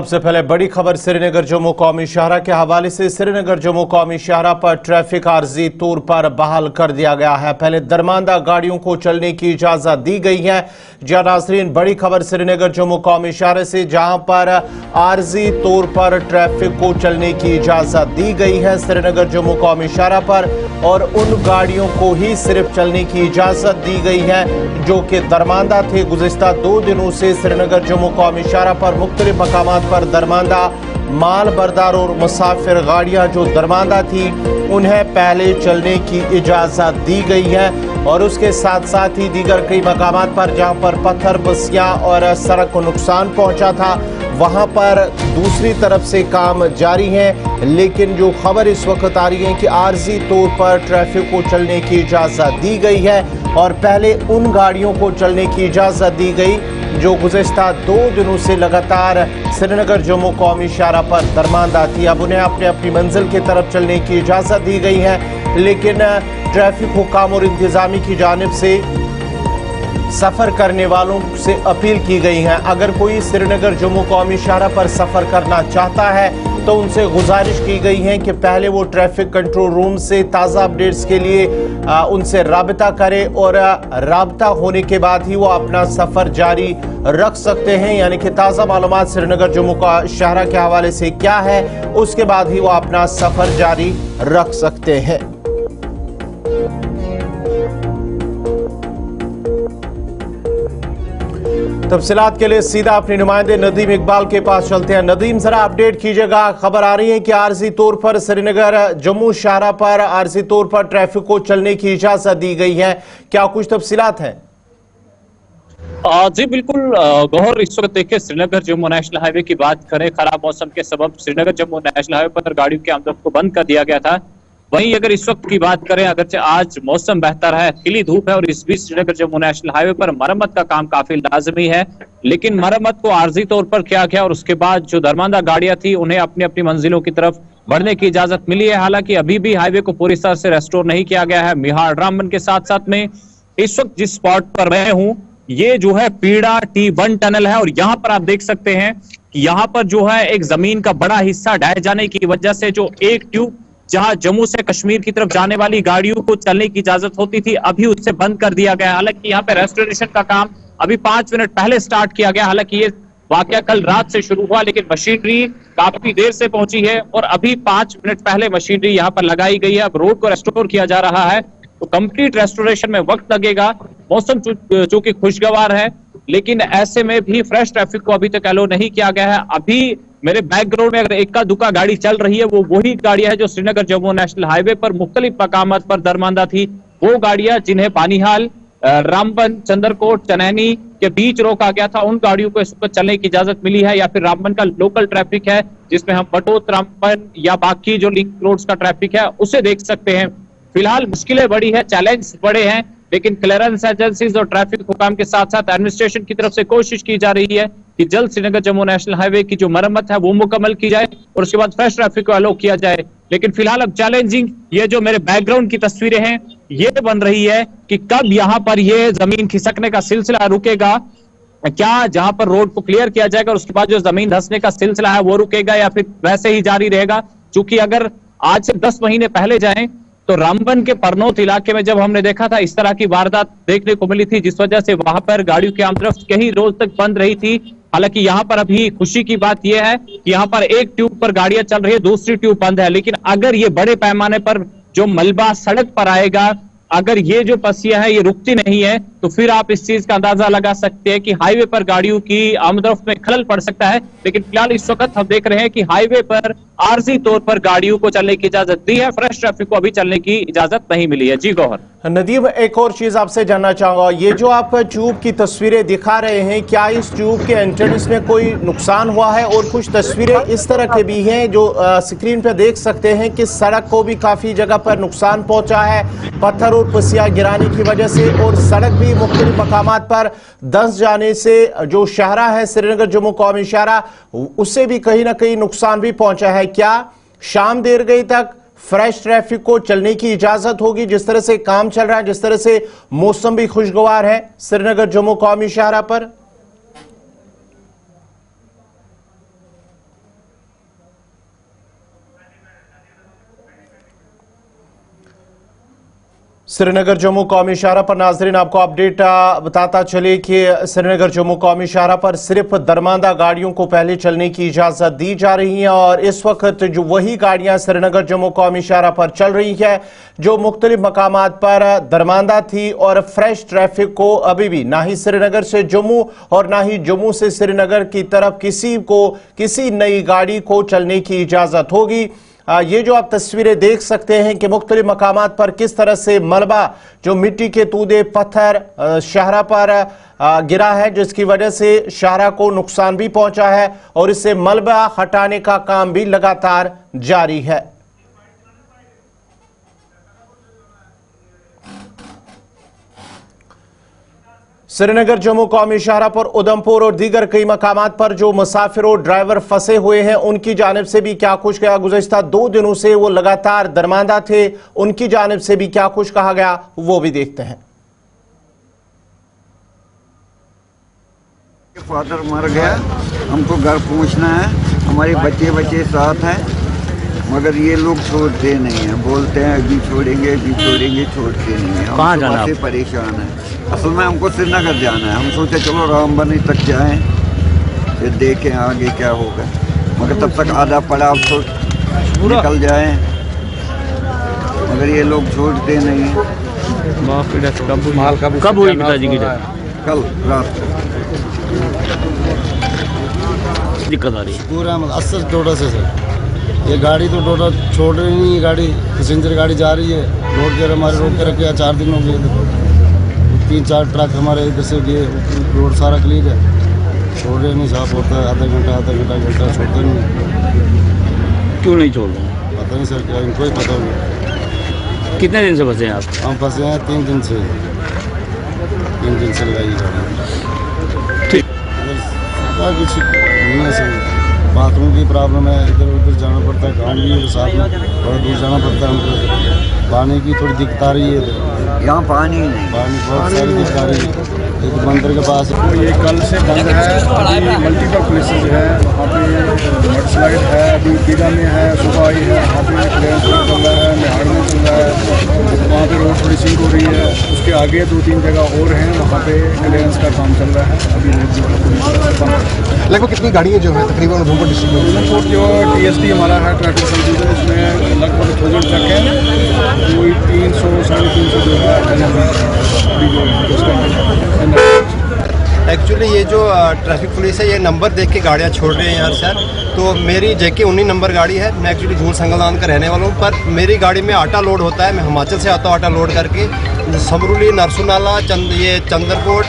सबसे पहले बड़ी खबर श्रीनगर जम्मू कौमी शाहरा के हवाले से। श्रीनगर जम्मू कौमी शाहरा पर ट्रैफिक आर्जी तौर पर बहाल कर दिया गया है। पहले दरमांदा गाड़ियों को चलने की इजाजत दी गई है। जी नाज़रीन, बड़ी खबर श्रीनगर जम्मू कौमी शाहरा से, जहां पर आर्जी तौर पर ट्रैफिक को चलने की इजाजत दी गई है श्रीनगर जम्मू कौमी शाहरा पर, और उन गाड़ियों को ही सिर्फ चलने की इजाजत दी गई है जो कि दरमांदा थे। गुज़िश्ता 2 दिनों से श्रीनगर जम्मू कौमी शाहरा पर मुख्तलिफ मकामात पर दरमांदा माल बरदार और मुसाफिर गाड़ियां जो दरमांदा थी उन्हें पहले चलने की इजाजत दी गई है, और उसके साथ साथ ही दीगर कई मकामात पर जहां पर पत्थर बसियां और सड़क को नुकसान पहुंचा था वहां पर दूसरी तरफ से काम जारी है। लेकिन जो खबर इस वक्त आ रही है कि आर्जी तौर पर ट्रैफिक को चलने की इजाजत दी गई है, और पहले उन गाड़ियों को चलने की इजाजत दी गई जो गुज़िश्ता 2 दिनों से लगातार श्रीनगर जम्मू कौमी शाहरा पर दरमांदा थी। अब उन्हें अपने अपनी मंजिल की तरफ चलने की इजाज़त दी गई है, लेकिन ट्रैफिक हुकाम और इंतज़ामी की जानिब से सफ़र करने वालों से अपील की गई है, अगर कोई श्रीनगर जम्मू कौमी शाहरा पर सफ़र करना चाहता है तो उनसे गुजारिश की गई है कि पहले वो ट्रैफिक कंट्रोल रूम से ताज़ा अपडेट्स के लिए उनसे राबता करें, और राबता होने के बाद ही वो अपना सफ़र जारी रख सकते हैं। यानी कि ताज़ा मालूमात श्रीनगर जम्मू का शाहरा के हवाले से क्या है, उसके बाद ही वो अपना सफ़र जारी रख सकते हैं। तफसीलात के लिए सीधा अपने नुमाइंदे नदीम इकबाल के पास चलते हैं। नदीम, जरा अपडेट कीजिएगा। खबर आ रही है कि आर्जी तौर पर श्रीनगर जम्मू शाहरा पर आर्जी तौर पर ट्रैफिक को चलने की इजाजत दी गई है, क्या कुछ तफसीलात हैं? जी बिल्कुल गौहर, इस वक्त देखिए श्रीनगर जम्मू नेशनल हाईवे की बात करें, खराब मौसम के सबब श्रीनगर जम्मू नेशनल हाईवे पर गाड़ियों की आमद को बंद कर दिया गया था। वहीं अगर इस वक्त की बात करें, अगरचे आज मौसम बेहतर है, खिली धूप है, और इस बीच श्रीनगर जम्मू नेशनल हाईवे पर मरम्मत का काम काफी लाजमी है, लेकिन मरम्मत को आर्जी तौर पर किया गया और उसके बाद जो दरमांदा गाड़ियां थी उन्हें अपनी अपनी मंजिलों की तरफ बढ़ने की इजाजत मिली है। हालांकि अभी भी हाईवे को पूरी तरह से रेस्टोर नहीं किया गया है। मिहाड़ रामबन के साथ साथ में इस वक्त जिस स्पॉट पर मैं हूं, ये जो है पीड़ा T1 टनल है, और यहाँ पर आप देख सकते हैं कि यहाँ पर जो है एक जमीन का बड़ा हिस्सा ढह जाने की वजह से जो एक ट्यूब जहां जम्मू से कश्मीर की तरफ जाने वाली गाड़ियों को चलने की इजाजत होती थी, अभी उससे बंद कर दिया गया। हालांकि यहाँ पे रेस्टोरेशन का काम अभी 5 मिनट पहले स्टार्ट किया गया। हालांकि ये वाकया कल रात से शुरू हुआ, लेकिन मशीनरी काफी देर से पहुंची है और अभी 5 मिनट पहले मशीनरी यहाँ पर लगाई गई है। अब रोड को रेस्टोर किया जा रहा है, तो कंप्लीट रेस्टोरेशन में वक्त लगेगा। मौसम चूंकि खुशगवार है, लेकिन ऐसे में भी फ्रेश ट्रैफिक को अभी तक अलो नहीं किया गया है। अभी मेरे बैकग्राउंड में अगर इक्का दुक्का गाड़ी चल रही है, वो वही गाड़ियां है जो श्रीनगर जम्मू नेशनल हाईवे पर मुख्तलिफ मकामात पर दरमांदा थी। वो गाड़ियां जिन्हें बानीहाल, रामबन, चंद्रकोट, चनैनी के बीच रोका गया था, उन गाड़ियों को इस वक्त चलने की इजाजत मिली है। या फिर रामबन का लोकल ट्रैफिक है जिसमें हम बटोत, रामबन या बाकी जो लिंक रोड्स का ट्रैफिक है उसे देख सकते हैं। फिलहाल मुश्किलें बड़ी है, चैलेंज बड़े हैं, लेकिन क्लियरेंस एजेंसीज और ट्रैफिक हुकाम के साथ साथ एडमिनिस्ट्रेशन की तरफ से कोशिश की जा रही है कि जल्द श्रीनगर जम्मू नेशनल हाईवे की जो मरम्मत है वो मुकम्मल की जाए और उसके बाद फ्रेश ट्रैफिक को अलो किया जाए। लेकिन फिलहाल अब चैलेंजिंग ये जो मेरे बैकग्राउंड की तस्वीरें हैं ये बन रही है कि कब यहाँ पर ये जमीन खिसकने का सिलसिला रुकेगा, क्या जहां पर रोड को क्लियर किया जाएगा और उसके बाद जो जमीन धंसने का सिलसिला है वो रुकेगा या फिर वैसे ही जारी रहेगा। चूंकि अगर आज से 10 महीने पहले जाएं तो रामबन के परनौत इलाके में जब हमने देखा था इस तरह की वारदात देखने को मिली थी, जिस वजह से वहां पर गाड़ियों की आमदरफ्त कई रोज तक बंद रही थी। हालांकि यहाँ पर अभी खुशी की बात यह है कि यहाँ पर एक ट्यूब पर गाड़ियां चल रही है, दूसरी ट्यूब बंद है। लेकिन अगर ये बड़े पैमाने पर जो मलबा सड़क पर आएगा, अगर ये जो पसिया है ये रुकती नहीं है, तो फिर आप इस चीज का अंदाजा लगा सकते हैं कि हाईवे पर गाड़ियों की आमदरफ्त में खलल पड़ सकता है। लेकिन फिलहाल इस वक्त हम देख रहे हैं कि हाईवे पर आर्जी तौर पर गाड़ियों को चलने की इजाजत दी है, फ्रेश ट्रैफिक को अभी चलने की इजाजत नहीं मिली है। जी गौहर। नदीम, एक और चीज आपसे जानना चाहूंगा, ये जो आप ट्यूब की तस्वीरें दिखा रहे हैं, क्या इस ट्यूब के एंट्रेंस में कोई नुकसान हुआ है? और कुछ तस्वीरें इस तरह के भी हैं जो स्क्रीन पर देख सकते हैं कि सड़क को भी काफी जगह पर नुकसान पहुंचा है पत्थर और पसिया गिराने की वजह से, और सड़क भी मुख्तलिफ मकामात पर धंस जाने से जो शहरा है श्रीनगर जम्मू कौमी शाहरा, उससे भी कहीं ना कहीं नुकसान भी पहुंचा है। क्या शाम देर गई तक फ्रेश ट्रैफिक को चलने की इजाजत होगी? जिस तरह से काम चल रहा है, जिस तरह से मौसम भी खुशगवार है श्रीनगर जम्मू कौमी शाहरा पर। श्रीनगर जम्मू कौमी शाहरा पर नाजरीन आपको अपडेट बताता चले कि श्रीनगर जम्मू कौमी शाहरा पर सिर्फ दरमांदा गाड़ियों को पहले चलने की इजाजत दी जा रही है और इस वक्त जो वही गाड़ियां श्रीनगर जम्मू कौमी शाहरा पर चल रही है जो मुख्तलिफ मकामात पर दरमांदा थी और फ्रेश ट्रैफिक को अभी भी ना ही श्रीनगर से जम्मू और ना ही जम्मू से श्रीनगर की तरफ किसी नई गाड़ी को चलने की इजाजत होगी। ये जो आप तस्वीरें देख सकते हैं कि मुख्तलिफ मकामात पर किस तरह से मलबा जो मिट्टी के तूदे पत्थर शाहरा पर गिरा है जिसकी वजह से शाहरा को नुकसान भी पहुंचा है और इससे मलबा हटाने का काम भी लगातार जारी है। श्रीनगर जम्मू कौमी शाहरा पर उधमपुर और दीगर कई मकामात पर जो मुसाफिर और ड्राइवर फंसे हुए हैं उनकी जानिब से भी क्या कुछ गया। गुज़श्ता 2 दिनों से वो लगातार दरमांदा थे, उनकी जानिब से भी क्या कुछ कहा गया वो भी देखते हैं। फादर मर गया, हमको घर पहुंचना है, हमारे बच्चे साथ हैं मगर ये लोग छोड़ते नहीं हैं, बोलते हैं अभी छोड़ेंगे छोड़ते नहीं हैं। कहाँ जाना से परेशान है। असल में हमको श्रीनगर जाना है। हम सोचे चलो रामबनी तक जाएं फिर देखें आगे क्या होगा, मगर तब तक आधा पड़ा अब तो निकल जाएं मगर ये लोग छोड़ते नहीं हैं। कब हुई पिताजी की डेथ? कल रात को दिक्कत आ रही है पूरा असर डोडा से सर। ये गाड़ी तो डोडा छोड़ रही नहीं है, गाड़ी पैसेंजर गाड़ी जा रही है, रोड के हमारे रोक के रखे 4 दिन हो गए। 3-4 ट्रक हमारे इधर से गए, रोड सारा क्लीन है, छोड़ रहे नहीं, साफ होता है आधा घंटा छोड़ते नहीं। क्यों नहीं छोड़ रहे हैं? पता नहीं सर, क्या इनको ही पता नहीं। कितने दिन से फंसे हैं आप? हम फंसे हैं 3 दिन से, 3 दिन से लगाई ठीक। कुछ नहीं है सर, बाथरूम की प्रॉब्लम है, इधर उधर जाना पड़ता है, गाँव भी है साथ में, थोड़ा दूर जाना पड़ता है हमको। पानी की थोड़ी दिक्कत आ रही है इधर, यहाँ पानी नहीं, पानी बहुत सारी दिक्कत आ रही है। एक बंदर के पास ये कल से बंद है, अभी मल्टीपल प्लेसेस है, वहाँ पे मडस्लाइड है, अभी बीगा में है, सुबह आई है, वहाँ पे क्लियरेंस चल रहा है, निहाड़ में चल रहा है, वहाँ पे रोड फिनिशिंग हो रही है। उसके आगे 2-3 जगह और हैं, वहाँ पे क्लियरेंस का काम चल रहा है। अभी रोड लगभग कितनी गाड़ियाँ जो है तकरीबन उधमपुर डिस्ट्रिक्ट में? उधमपुर जो TST हमारा है ट्रैफिक सर्विस, उसमें लगभग 1000 ट्रक है, कोई 300-350 जो है अभी जो है उसका। एक्चुअली ये जो ट्रैफिक पुलिस है ये नंबर देख के गाड़ियाँ छोड़ रहे हैं यहाँ से। तो मेरी JK 19 नंबर गाड़ी है, मैं एक्चुअली झूल संगलदान का रहने वाला हूँ, पर मेरी गाड़ी में आटा लोड होता है। मैं हिमाचल से आता हूँ आटा लोड करके, समरूली, नरसुनाला, चंद्रकोट,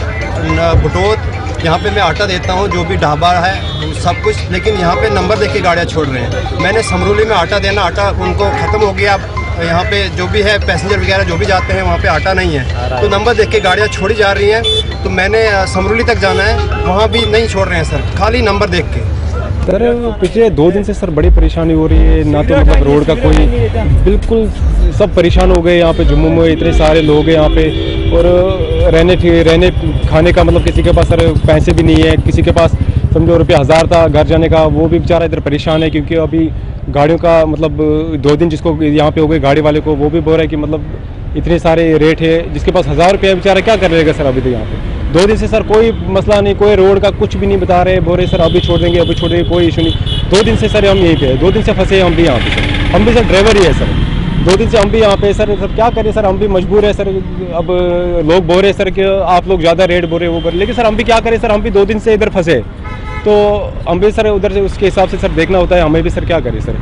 बुटोत, यहाँ पे मैं आटा देता हूँ, जो भी ढाबा है सब कुछ। लेकिन यहाँ पे नंबर देख के गाड़ियाँ छोड़ रहे हैं। मैंने समरूली में आटा देना, आटा उनको ख़त्म हो गया। यहाँ पे जो भी है पैसेंजर वगैरह जो भी जाते हैं वहाँ पे आटा नहीं है, तो नंबर देख के गाड़ियाँ छोड़ी जा रही हैं। तो मैंने समरूली तक जाना है, वहाँ भी नहीं छोड़ रहे हैं सर, खाली नंबर देख के। सर पिछले 2 दिन से सर बड़ी परेशानी हो रही है, ना तो मतलब रोड का कोई, बिल्कुल सब परेशान हो गए। यहाँ पे जम्मू में इतने सारे लोग हैं यहाँ पे, और रहने खाने का मतलब किसी के पास सर पैसे भी नहीं है, किसी के पास समझो ₹1000 था घर जाने का, वो भी बेचारा इधर परेशान है क्योंकि अभी गाड़ियों का मतलब 2 दिन जिसको यहाँ पे हो गए गाड़ी वाले को, वो भी बोल रहा है कि मतलब इतने सारे रेट है, जिसके पास 1000 रुपया बेचारा क्या कर लेगा सर। अभी तो यहाँ पे 2 दिन से सर कोई मसला नहीं, कोई रोड का कुछ भी नहीं बता रहे, बोल रहे सर अभी छोड़ देंगे, कोई इशू नहीं। 2 दिन से सर हम यहीं पे, 2 दिन से फंसे हम भी यहाँ पे सर, हम भी सर ड्राइवर ही है सर। 2 दिन से हम भी यहाँ पे सर क्या करें सर, हम भी मजबूर है सर। अब लोग बोल रहे सर कि आप लोग ज़्यादा रेट बोल रहे वो बोल रहे, लेकिन सर हम भी क्या करें सर, हम भी 2 दिन से इधर फंसे, तो हम भी सर उधर से उसके हिसाब से सर देखना होता है, हमें भी सर क्या करें सर।